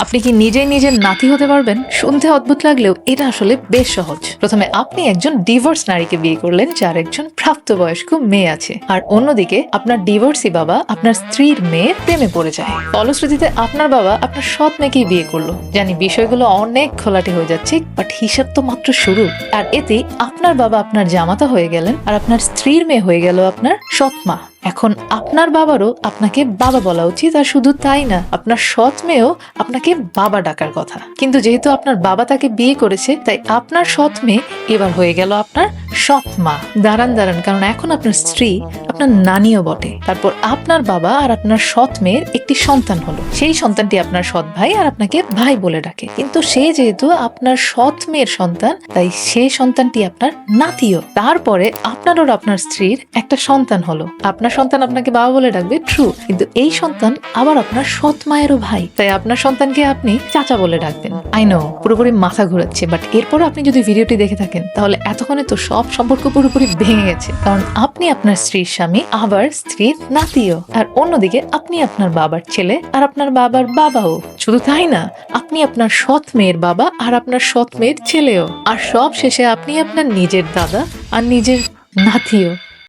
আপনি কি নিজেই নিজের নাতি হতে পারবেন? শুনতে অদ্ভুত লাগলেও এটা আসলে বেশ সহজ। প্রথমে আপনি একজন ডিভোর্স নারীকে বিয়ে করলেন যার একজন প্রাপ্তবয়স্ক মেয়ে আছে, আর অন্যদিকে আপনার ডিভোর্সি বাবা আপনার স্ত্রীর মেয়ের প্রেমে পড়ে যায়। ফলশ্রুতিতে আপনার বাবা আপনার সৎ মেয়েকেই বিয়ে করলো। জানি বিষয়গুলো অনেক খোলাটে হয়ে যাচ্ছে, বাট হিসাব তো মাত্র শুরু। আর এতে আপনার বাবা আপনার জামাতা হয়ে গেলেন, আর আপনার স্ত্রীর মেয়ে হয়ে গেল আপনার সৎ মা। এখন আপনার বাবারও আপনাকে বাবা বলা উচিত, আর শুধু তাই না, আপনার সৎ মেয়েও আপনাকে বাবা ডাকার কথা। কিন্তু যেহেতু আপনার বাবা তাকে বিয়ে করেছে, তাই আপনার সৎ মেয়ে এবার হয়ে গেল আপনার সৎ মা। দাঁড়ান, কারণ এখন আপনার স্ত্রী আপনার নানিও বটে। তারপর আপনার বাবা আর আপনার সৎ মেয়ের একটি সন্তান হলো। সেই সন্তানটি আপনার সৎ ভাই আর আপনাকে ভাই বলে ডাকে। কিন্তু সে যেহেতু আপনার সৎ মেয়ের সন্তান, তাই সেই সন্তানটি আপনার নাতিও। তারপরে আপনার আর আপনার স্ত্রীর একটা সন্তান হলো। আপনার সন্তান আপনাকে বাবা বলে ডাকবে, ট্রু, কিন্তু এই সন্তান আবার আপনার সৎ মায়েরও ভাই, তাই আপনার সন্তানকে আপনি চাচা বলে ডাকবেন। আই নো পুরোপুরি মাথা ঘুরাচ্ছে, বাট এরপর আপনি যদি ভিডিওটি দেখে থাকেন তাহলে এতক্ষণে তো সব সম্পর্ক পুরোপুরি ভেঙে গেছে, কারণ আপনি আপনার স্ত্রীর স্বামী, আবার স্ত্রীর নাতিও, আর অন্যদিকে আপনি আপনার বাবার ছেলে আর আপনার বাবার বাবাও। শুধু তাই না, আপনি আপনার সৎ মেয়ের বাবা আর আপনার সৎ মেয়ের ছেলেও, আর সব শেষে আপনি আপনার নিজের দাদা আর নিজের নাতিও।